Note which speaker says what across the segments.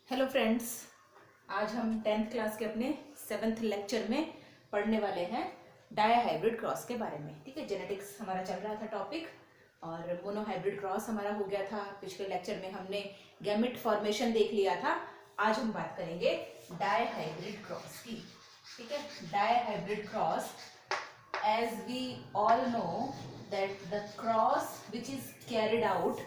Speaker 1: Hello friends, आज हम tenth class के अपने 7th लेक्चर में पढ़ने वाले हैं डायहाइब्रिड क्रॉस के बारे में। ठीक है, जेनेटिक्स हमारा चल रहा था टॉपिक और मोनोहाइब्रिड क्रॉस हमारा हो गया था। पिछले लेक्चर में हमने गैमेट फॉर्मेशन देख लिया था। आज हम बात करेंगे डायहाइब्रिड क्रॉस की। ठीक है, dihybrid cross, as we all know that the cross which is carried out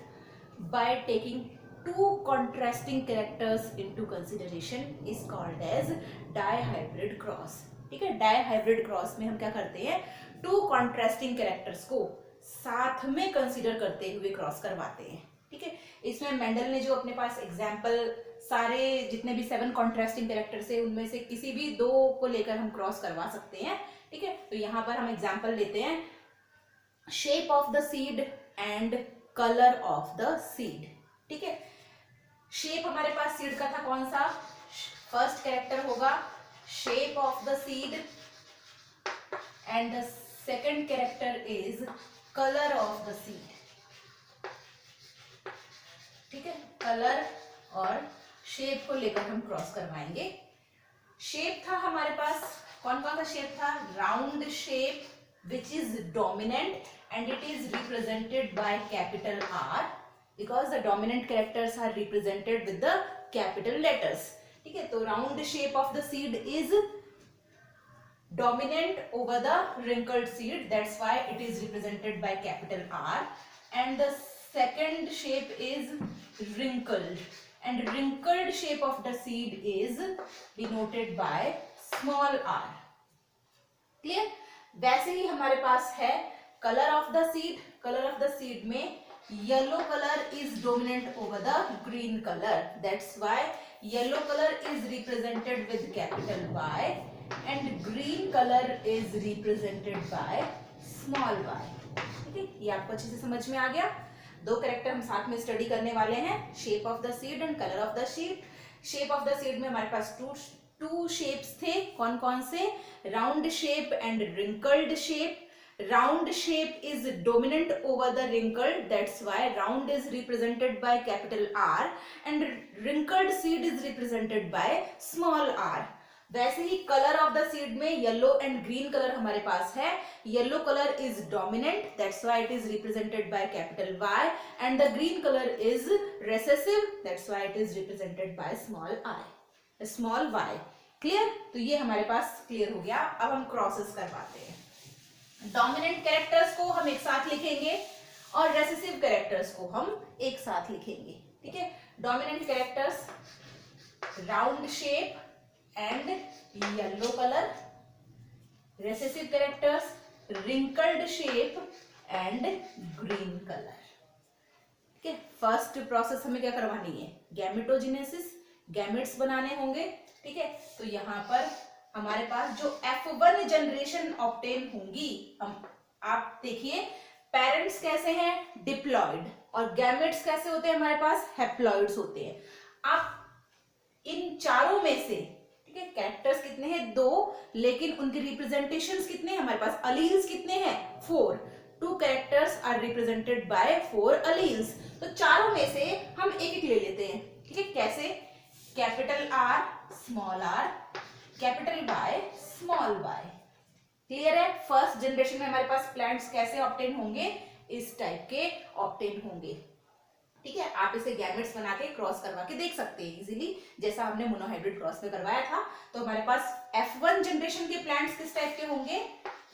Speaker 1: by taking two contrasting characters into consideration is called as dihybrid cross। ठीक है, डायहाइब्रिड क्रॉस में हम क्या करते हैं, टू कॉन्ट्रास्टिंग कैरेक्टर्स को साथ में कंसीडर करते हुए क्रॉस करवाते हैं। ठीक है, इसमें मेंडल ने जो अपने पास एग्जाम्पल सारे जितने भी 7 कॉन्ट्रास्टिंग कैरेक्टर्स है उनमें से किसी भी 2 को लेकर हम क्रॉस करवा सकते हैं। ठीक है, तो यहाँ पर हम एग्जाम्पल लेते हैं shape of the seed and colour of the seed. ठीक है, शेप हमारे पास सीड का था कौन सा, फर्स्ट कैरेक्टर होगा shape of the seed and the second character is colour of the seed. ठीक है, कलर और शेप को लेकर हम क्रॉस करवाएंगे। शेप था हमारे पास कौन कौन सा शेप था, round shape which is dominant and it is represented by capital R because the dominant characters are represented with the capital letters। ठीक है, तो round shape of the seed is dominant over the wrinkled seed, that's why it is represented by capital R, and the second shape is wrinkled and wrinkled shape of the seed is denoted by small r। Clear, वैसे ही हमारे पास है colour of the seed. Colour of the seed में yellow color is dominant over the green color, that's why yellow color is represented with capital Y and green color is represented by small y। ठीक है, ये आपको अच्छे से समझ में आ गया। 2 कैरेक्टर हम साथ में स्टडी करने वाले हैं, shape of the seed and colour of the seed. Shape of the seed में हमारे पास टू शेप्स थे, कौन कौन से, round shape and wrinkled shape. Round shape is dominant over the wrinkled, that's why round is represented by capital R and wrinkled seed is represented by small r। वैसे ही color of the seed में yellow and green color हमारे पास है। Yellow color is dominant, that's why it is represented by capital Y and the green color is recessive, that's why it is represented by small y। Clear, तो ये हमारे पास clear हो गया। अब हम crosses करवाते हैं। डोमिनेंट कैरेक्टर्स को हम एक साथ लिखेंगे और रेसेसिव कैरेक्टर्स को हम एक साथ लिखेंगे। ठीक है, dominant characters round shape and yellow colour, recessive characters wrinkled shape and green colour. ठीक है, फर्स्ट प्रोसेस हमें क्या करवानी है, गैमेटोजेनेसिस, गैमेट्स बनाने होंगे। ठीक है, तो यहाँ पर हमारे पास जो F1 जनरेशन ऑब्टेन होंगी, हम आप देखिए पेरेंट्स कैसे हैं, डिप्लॉइड, और गैमेट्स कैसे होते हैं, हमारे पास हैप्लॉइड्स होते हैं। आप इन चारों में से, ठीक है, कैरेक्टर्स कितने हैं, 2, लेकिन उनके रिप्रेजेंटेशंस कितने हैं हमारे पास, अलील्स कितने हैं, 4। 2 characters are represented by 4 alleles. तो चारों में से हम एक एक ले लेते हैं। ठीक है, कैसे, capital R small r, capital Y small y। Clear है, फर्स्ट जनरेशन में हमारे पास प्लांट्स कैसे ऑब्टेन होंगे, इस टाइप के ऑब्टेन होंगे। ठीक है, आप इसे गैमेट्स बना के क्रॉस करवा के देख सकते हैं इजीली, जैसा हमने मोनोहाइब्रिड क्रॉस में करवाया था। तो हमारे पास F1 जनरेशन के प्लांट्स किस टाइप के होंगे,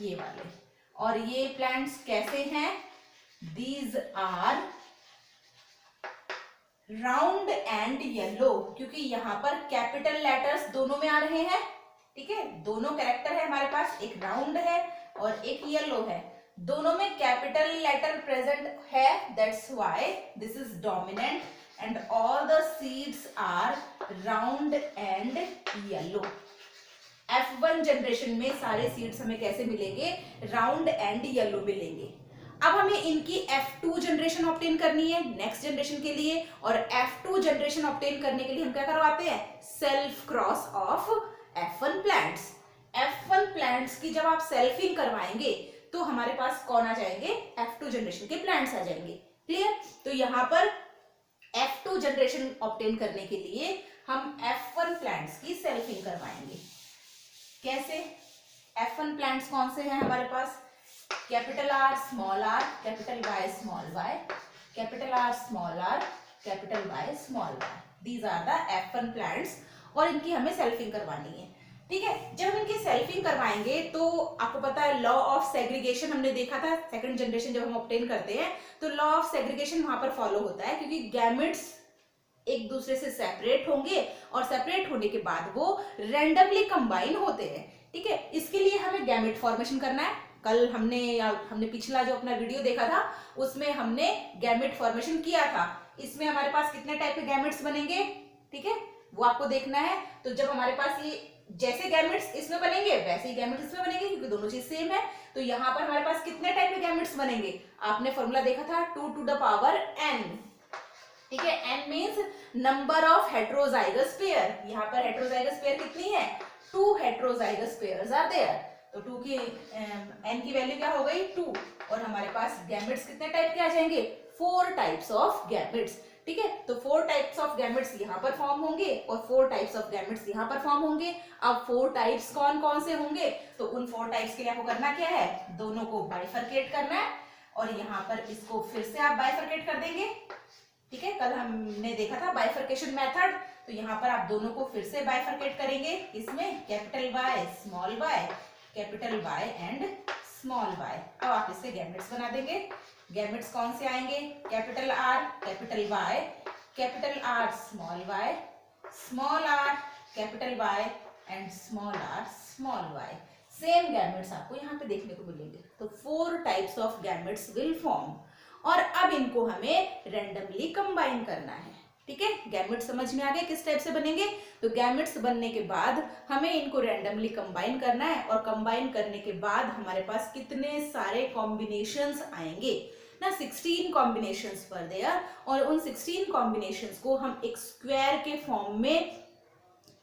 Speaker 1: ये वाले। और ये प्लांट्स कैसे हैं, these are round and yellow, क्योंकि यहाँ पर कैपिटल लेटर्स दोनों में आ रहे हैं। ठीक है, दोनों कैरेक्टर है हमारे पास, एक राउंड है और एक येलो है, दोनों में कैपिटल लेटर प्रेजेंट है, that's why this is dominant and all the seeds are round and yellow. F1 generation में सारे सीड्स हमें कैसे मिलेंगे, राउंड एंड येलो मिलेंगे। अब हमें इनकी F2 जनरेशन ऑब्टेन करनी है नेक्स्ट जनरेशन के लिए, और F2 जनरेशन ऑब्टेन करने के लिए हम क्या करवाते हैं, self cross of F1 plants. F1 plants की जब आप सेल्फिंग करवाएंगे तो हमारे पास कौन आ जाएंगे, F2 जनरेशन के प्लांट्स आ जाएंगे। क्लियर, तो यहाँ पर F2 जनरेशन ऑब्टेन करने के लिए हम F1 प्लांट्स की सेल्फिंग करवाएंगे। कैसे? F1 प्लांट्स कौन से हैं हमारे पास? Capital R small are, capital Y small Y, capital R small are, capital Y small Y, these are the F1 plants, और इनकी हमें सेल्फिंग करवानी है। ठीक है, जब हम इनकी सेल्फिंग करवाएंगे तो आपको पता है लॉ ऑफ सेग्रीगेशन हमने देखा था, सेकंड जनरेशन जब हम ऑब्टेन करते हैं तो लॉ ऑफ सेग्रीगेशन वहां पर फॉलो होता है, क्योंकि गैमेट्स एक दूसरे से सेपरेट होंगे और सेपरेट होने के बाद वो रैंडमली कंबाइन होते हैं। ठीक है, इसके लिए हमें गैमेट फॉर्मेशन करना है। कल हमने पिछला जो अपना वीडियो देखा था उसमें हमने गैमेट फॉर्मेशन किया था। इसमें हमारे पास कितने टाइप के गैमेट्स बनेंगे, ठीक है, वो आपको देखना है। तो जब हमारे पास ये जैसे गैमेट्स इसमें बनेंगे वैसे ही गैमेट्स इसमें बनेंगे, क्योंकि दोनों चीज सेम है। तो यहाँ पर हमारे पास कितने टाइप के गैमेट्स बनेंगे? आपने फॉर्मूला देखा था 2 to the power n। ठीक है, n means number of heterozygous pair. यहाँ पर हेट्रोजाइगस पेयर कितनी है? 2 हेट्रोजाइगस पेयर्स आर देयर। तो 2 की n की वैल्यू क्या हो गई? 2। और हमारे पास गैमेट्स कितने टाइप के आ जाएंगे? 4 टाइप्स ऑफ गैमेट्स। ठीक है, तो 4 टाइप्स ऑफ गैमेट्स यहाँ पर फॉर्म होंगे और 4 टाइप्स ऑफ गैमेट्स यहाँ पर फॉर्म होंगे। अब 4 टाइप्स कौन कौन से होंगे? तो उन 4 टाइप्स के लिए आपको करना क्या है? दोनों को बाइफरकेट करना है, और यहाँ पर इसको फिर से आप बाइफरकेट कर देंगे। ठीक है, कल हमने देखा था बाइफरकेशन मेथड, तो यहाँ पर आप दोनों को फिर से बाइफरकेट करेंगे। इसमें capital Y small Y, capital Y and small y. अब आप इससे गैमेट्स बना देंगे। गैमेट्स कौन से आएंगे? Capital R, capital Y, capital R small Y, small are, capital Y and small are small Y. Same gametes आपको यहाँ पे देखने को मिलेंगे। तो 4 types of gametes will form, और अब इनको हमें रैंडमली कंबाइन करना है। ठीक है, गैमेट्स समझ में आ गए किस टाइप से बनेंगे? तो गैमेट्स बनने के बाद हमें इनको रैंडमली कंबाइन करना है, और कंबाइन करने के बाद हमारे पास कितने सारे कॉम्बिनेशंस आएंगे ना? 16 कॉम्बिनेशंस पर देयर, और उन 16 कॉम्बिनेशंस को हम एक स्क्वायर के फॉर्म में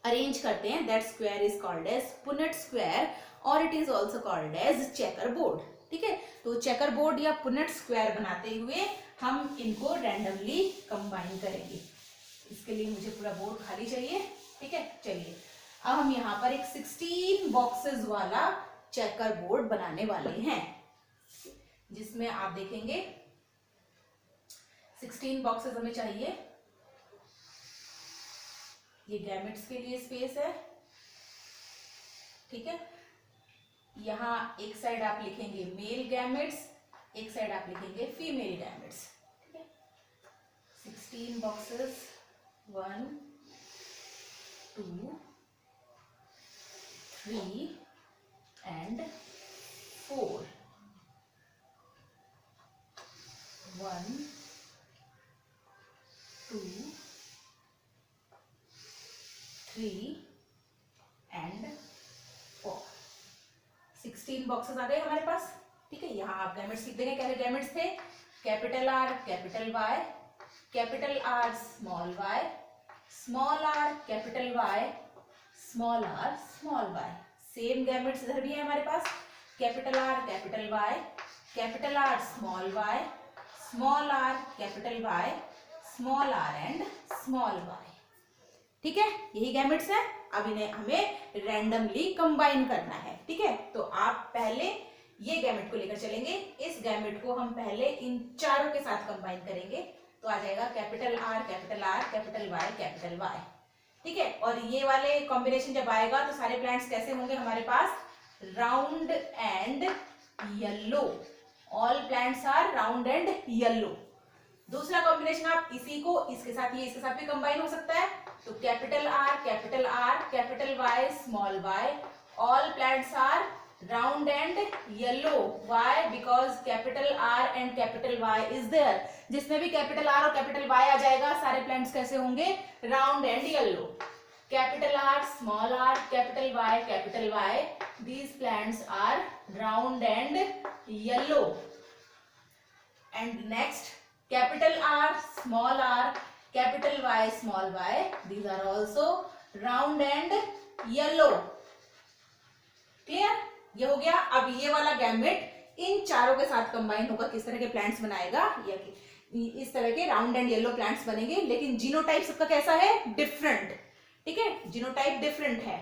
Speaker 1: अरेंज करते हैं। That square is called as Punnett square, और it is also called as checker board. ठीक है, तो चेकर बोर्ड या पुनेट स्क्वायर बनाते हुए हम इनको रैंडमली कंबाइन करेंगे। इसके लिए मुझे पूरा बोर्ड खाली चाहिए। ठीक है, चलिए अब हम यहाँ पर एक 16 बॉक्सेस वाला चेकर बोर्ड बनाने वाले हैं, जिसमें आप देखेंगे 16 बॉक्सेस हमें चाहिए। ये गैमेट्स के लिए स्पेस है। ठीक है, यहाँ एक साइड आप लिखेंगे मेल गैमेट्स, एक साइड आप लिखेंगे फीमेल गैमेट्स। ठीक है, 16 बॉक्सेस, 1 2 3 and 4, 1 2 3 and 4। 16 बॉक्सेस आ गए हमारे पास। ठीक है, यहाँ आप गैमेट्स लिख देंगे। कैसे गैमेट्स थे? Capital R, capital Y, capital R small Y, small are, capital Y, small are small Y. Same gametes इधर भी है हमारे पास। Capital R, capital Y, capital R small Y, small are, capital Y, small R and small Y. ठीक है, यही gametes है। अब इन्हें हमें रैंडमली कंबाइन करना है। ठीक है, तो आप पहले ये गैमेट को लेकर चलेंगे। इस गैमेट को हम पहले इन चारों के साथ कंबाइन करेंगे, तो आ जाएगा capital R, capital R, capital Y, capital Y. ठीक है, और ये वाले कॉम्बिनेशन जब आएगा तो सारे प्लांट्स कैसे होंगे हमारे पास? Round and yellow. All plants are round and yellow. दूसरा कॉम्बिनेशन आप इसी को इसके साथ, ये इसके साथ भी कंबाइन हो सकता है। तो capital R, capital R, capital Y, small y. All plants are round and yellow. Why? Because capital R and capital Y is there. जिसमें भी कैपिटल आर और कैपिटल वाई आ जाएगा सारे प्लांट्स कैसे होंगे? Round and yellow. Capital R, small are, capital Y, capital Y, these plants are round and yellow. And next, capital R, small r, capital Y, small y, these are also round and yellow. Clear? ये हो गया। अब ये वाला gamete इन चारों के साथ combine होकर किस तरह के प्लांट्स बनाएगा? इस तरह के राउंड एंड येलो प्लांट्स बनेंगे, लेकिन जीनोटाइप सबका कैसा है? डिफरेंट। ठीक है, जीनोटाइप डिफरेंट है,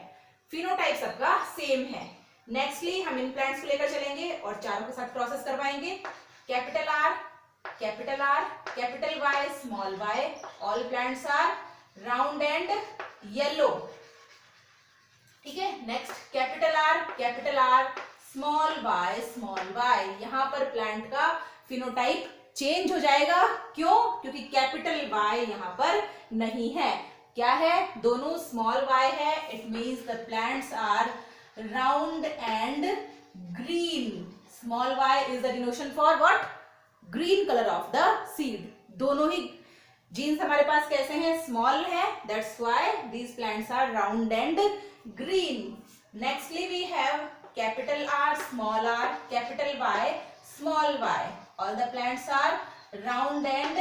Speaker 1: फिनोटाइप सबका सेम है। नेक्स्टली हम इन प्लांट्स को लेकर चलेंगे और चारों के साथ प्रोसेस करवाएंगे। Capital R, capital R, capital Y, small y, all plants are round and yellow. ठीक है, next capital R, small y. यहां पर प्लांट का फिनोटाइप चेंज हो जाएगा, क्यों? क्योंकि कैपिटल वाई यहां पर नहीं है। क्या है? दोनों स्मॉल वाई है, it means the plants are round and green. Small y is the denotion for what? Green colour of the seed. दोनों ही जीन्स हमारे पास कैसे हैं? स्मॉल है, that's why these plants are round and green. Nextly we have capital R, small are, capital Y, small y, all the plants are round and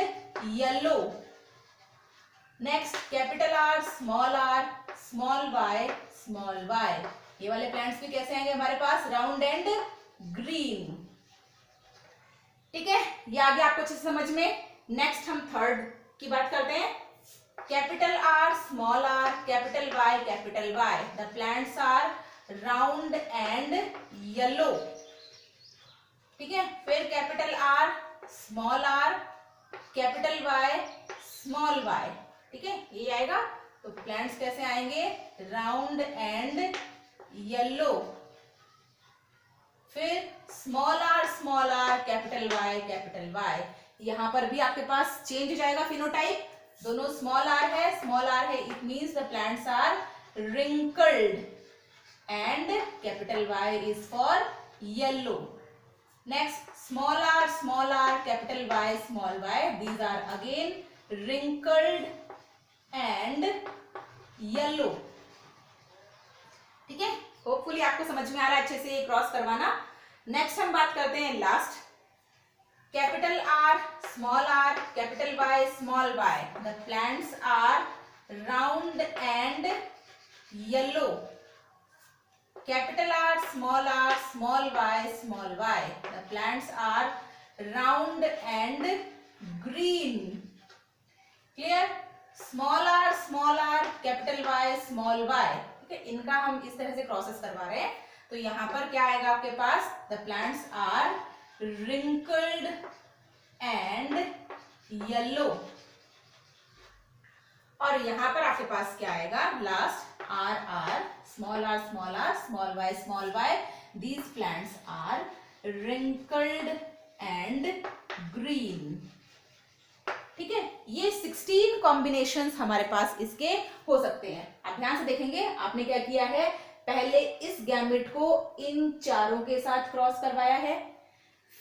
Speaker 1: yellow. Next capital R, small y, small y. ये वाले plants भी कैसे आएंगे हमारे पास? Round and green. ठीक है, ये आ गया आपको अच्छे से समझ में। नेक्स्ट हम थर्ड की बात करते हैं। Capital R, small are, capital Y, the plants are round and yellow. ठीक है, फिर capital R, small are, capital Y, small Y. ठीक है, ये आएगा। तो प्लांट्स कैसे आएंगे? Round and yellow. फिर स्मॉल आर, कैपिटल वाई। यहां पर भी आपके पास चेंज हो जाएगा फिनोटाइप। दोनों स्मॉल आर है, it means the plants are wrinkled and capital Y is for yellow. Next, small r, capital Y, small y. These are again wrinkled and yellow. ठीक है, होपफुली आपको समझ में आ रहा है अच्छे से ये क्रॉस करवाना। नेक्स्ट हम बात करते हैं last. Capital R, capital Y, small y, the plants are round and yellow. Capital R, small y, small y. The plants are round and green. Clear? Small r, capital Y, small y. ठीक है, इनका हम इस तरह से process करवा रहे हैं। तो यहाँ पर क्या आएगा आपके पास? The plants are wrinkled and yellow. और यहाँ पर आपके पास क्या आएगा? Last R, small r, small y. These plants are wrinkled and green. ठीक है, ये 16 कॉम्बिनेशंस हमारे पास इसके हो सकते हैं। आप ध्यान से देखेंगे, आपने क्या किया है? पहले इस गैमेट को इन चारों के साथ क्रॉस करवाया है,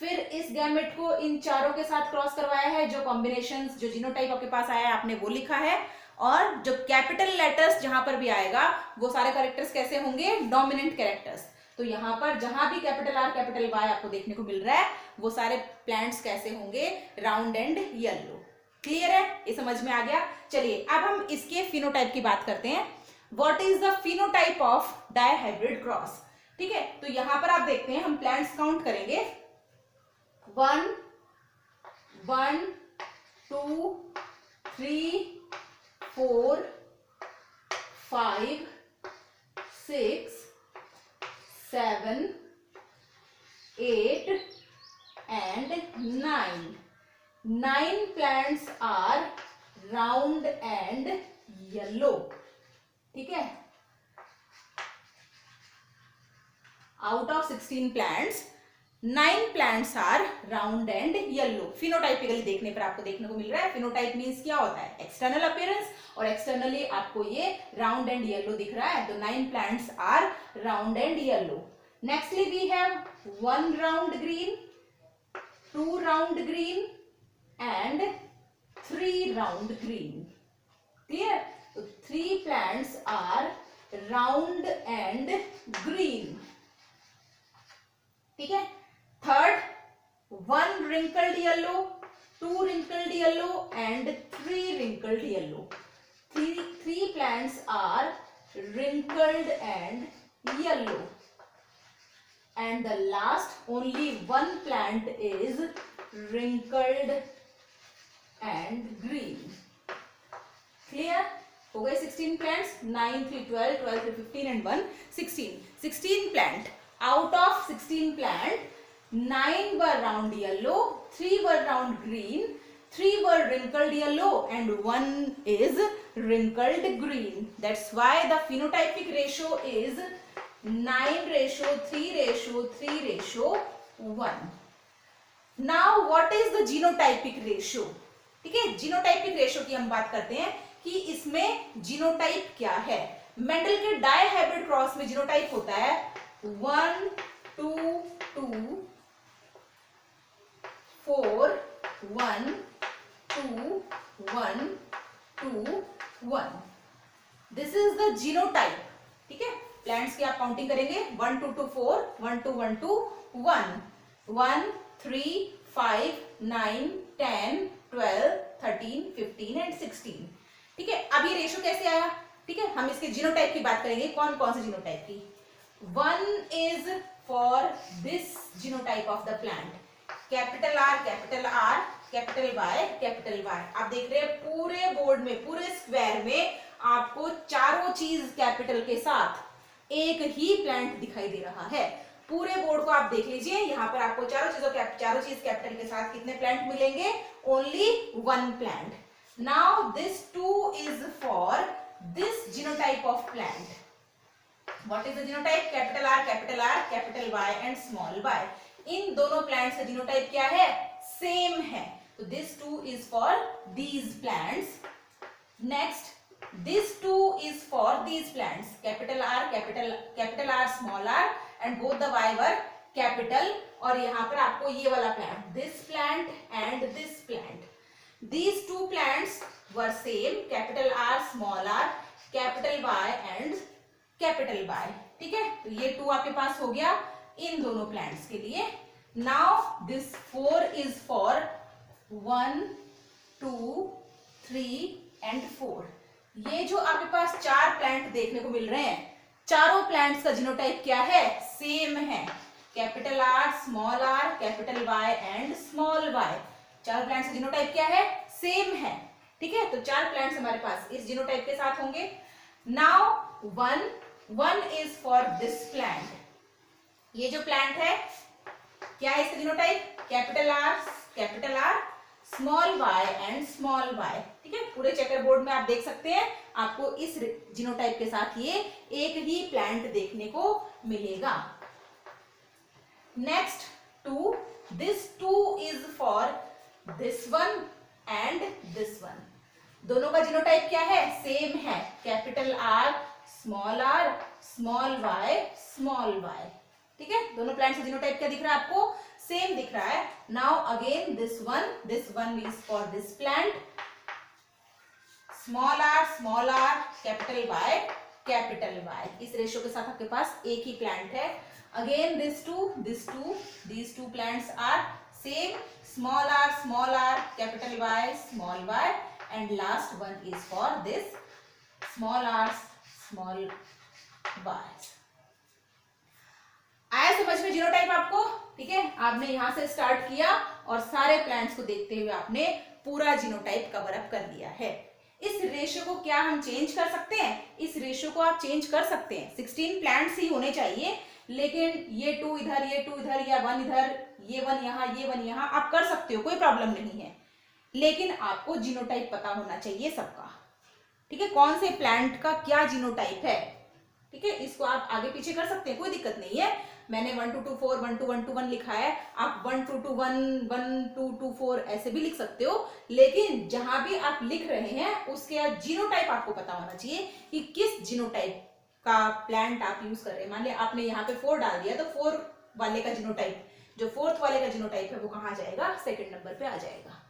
Speaker 1: फिर इस गैमेट को इन चारों के साथ क्रॉस करवाया है। जो कॉम्बिनेशंस, जो जीनोटाइप आपके पास आया है, आपने वो लिखा है। और जो कैपिटल लेटर्स जहां पर भी आएगा, वो सारे कैरेक्टर्स कैसे होंगे? Dominant characters. तो यहाँ पर जहां भी कैपिटल आर, कैपिटल वाई आपको देखने को मिल रहा है, वो सारे प्लांट्स कैसे होंगे? Round and yellow. क्लियर है? ये समझ में आ गया। चलिए अब हम इसके फिनोटाइप की बात करते हैं। What is the phenotype of dihybrid cross? ठीक है, तो यहां पर आप देखते हैं, हम प्लांट्स काउंट करेंगे। 1 2 3 4 5 6 7 8 and 9. 9 plants are round and yellow. ठीक है, out of 16 plants 9 plants are round and yellow. फिनोटाइपिकली देखने पर आपको देखने को मिल रहा है। फिनोटाइप मीन्स क्या होता है? एक्सटर्नल अपीयरेंस, और एक्सटर्नली आपको ये राउंड एंड येलो दिख रहा है। तो 9 plants are round and yellow. Nextly we have 1 round green, 2 round green and 3 round green. Clear? So 3 plants are round and green. ठीक है, third 1 wrinkled yellow, 2 wrinkled yellow and 3 wrinkled yellow. Three plants are wrinkled and yellow. And the last only 1 plant is wrinkled and green. Clear? हो गए 16 plants, 9 3 12, 12 3 15 and 1 16. 16 plant. Out of 16 plant, 9 were round yellow, 3 were round green, 3 were wrinkled yellow, and 1 is wrinkled green. That's why the phenotypic ratio is 9:3:3:1. Now what is the genotypic ratio? ठीक है, genotypic ratio की हम बात करते हैं कि इसमें genotype क्या है. मेंडल के डायहाइब्रिड क्रॉस में जीनोटाइप होता है 1 2 2 4 1 2 1 2 1. This is the genotype. ठीक है, प्लांट्स की आप काउंटिंग करेंगे 1 2 2 4 1 2 1 2 1 1 3 5 9 10 12 13 15 एंड 16. ठीक है, अब ये रेशियो कैसे आया? ठीक है, हम इसके जीनोटाइप की बात करेंगे. कौन कौन से जीनोटाइप की? 1 is for this genotype of the plant. Capital R, capital R, capital Y, capital Y. आप देख रहे हैं पूरे बोर्ड में, पूरे स्क्वायर में आपको चारों चीज कैपिटल के साथ एक ही प्लांट दिखाई दे रहा है. पूरे बोर्ड को आप देख लीजिए, यहाँ पर आपको चारों चीज कैपिटल के साथ कितने प्लांट मिलेंगे? Only 1 plant. Now this 2 is for this genotype of plant. What is the genotype? Capital R, capital R, capital Y and small y. इन दोनों प्लांट्स का जीनोटाइप क्या है? सेम है. तो this 2 is for these plants. Next, this 2 is for these plants. Capital R, capital R, small r and both the y were capital. और यहाँ पर आपको ये वाला plant, this plant and this plant. These two plants were same. Capital R, small r, capital Y and capital Y. ठीक है, तो ये 2 आपके पास हो गया इन दोनों प्लांट्स के लिए. Now this 4 is for 1 2 3 and 4. ये जो आपके पास 4 प्लांट देखने को मिल रहे हैं, चारों प्लांट्स का जीनोटाइप क्या है? सेम है. Capital R, small r, capital Y and small y. चार प्लांट्स का जीनोटाइप क्या है? सेम है. ठीक है, तो 4 प्लांट्स हमारे पास इस जीनोटाइप के साथ होंगे. Now 1 is for this plant. ये जो प्लांट है क्या है इसका genotype? Capital R, small y and small y. ठीक है, पूरे चेकर बोर्ड में आप देख सकते हैं, आपको इस जीनोटाइप के साथ ये एक ही प्लांट देखने को मिलेगा. Next 2. This 2 is for this one and this one. दोनों का जीनोटाइप क्या है? सेम है. Capital R, small y, small y. ठीक है, दोनों प्लांट्स का जीनोटाइप क्या दिख रहा है आपको? सेम दिख रहा है. Now again this one is for this plant. Small r, capital Y. इस रेशियो के साथ आपके पास एक ही प्लांट है. Again this two, these two plants are same. Small r, capital Y, small y, and last one is for this small r, small y. आया समझ में जीनोटाइप आपको? ठीक है, आपने यहां से स्टार्ट किया और सारे प्लांट्स को देखते हुए आपने पूरा जीनोटाइप कवर अप कर लिया है. इस रेशियो को क्या हम चेंज कर सकते हैं? इस रेशियो को आप चेंज कर सकते हैं. 16 प्लांट्स ही होने चाहिए, लेकिन ये 2 इधर, ये 2 इधर, या 1 इधर, ये 1 यहाँ, ये 1 यहाँ, आप कर सकते हो, कोई प्रॉब्लम नहीं है. लेकिन आपको जीनोटाइप पता होना चाहिए सबका. ठीक है, कौन से प्लांट का क्या जीनोटाइप है. ठीक है, इसको आप आगे पीछे कर सकते हैं, कोई दिक्कत नहीं है. मैंने 1 2 2 4 1 2 1 2 1 लिखा है, आप 1 2 2 1 1 2 2 4 ऐसे भी लिख सकते हो. लेकिन जहां भी आप लिख रहे हैं उसके जीनोटाइप आपको पता होना चाहिए कि किस जीनोटाइप का प्लांट आप यूज कर रहे हैं. मान लिया आपने यहाँ पे 4 डाल दिया, तो 4 वाले का जीनोटाइप, जो 4th वाले का जीनोटाइप है वो कहाँ जाएगा? सेकंड नंबर पे आ जाएगा.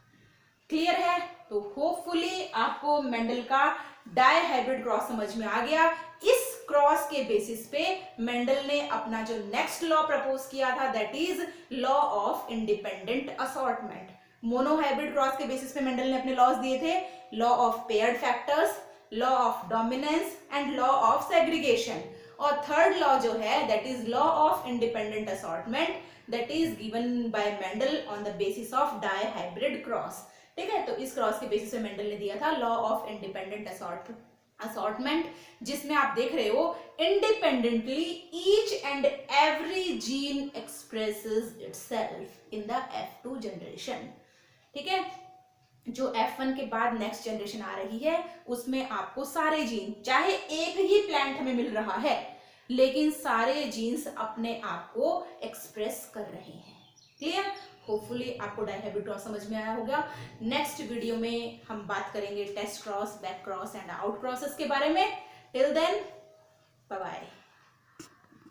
Speaker 1: क्लियर है? तो होपफुली आपको मेंडल का डायहाइब्रिड क्रॉस समझ में आ गया. इस क्रॉस के बेसिस पे मेंडल ने अपना जो नेक्स्ट लॉ प्रपोज किया था, that is law of independent assortment. Monohybrid cross के बेसिस पे मेंडल ने अपने लॉज दिए थे, law of paired factors, law of dominance and law of segregation. और थर्ड लॉ जो है that is law of independent assortment, that is given by Mendel on the basis of dihybrid cross. ठीक है, तो इस cross के basis पे Mendel ने दिया था लॉ ऑफ इंडिपेंडेंट असॉर्टमेंट जिसमें आप देख रहे हो independently each and every gene expresses itself in the F2 generation. ठीक है, जो F1 के बाद नेक्स्ट जनरेशन आ रही है उसमें आपको सारे जीन, चाहे एक ही प्लांट हमें मिल रहा है लेकिन सारे जीन्स अपने आप को एक्सप्रेस कर रहे हैं। क्लियर? होपफुली आपको डायहेबिटॉन समझ में आया होगा। नेक्स्ट वीडियो में हम बात करेंगे test cross, back cross and out crosses के बारे में। Till then bye bye.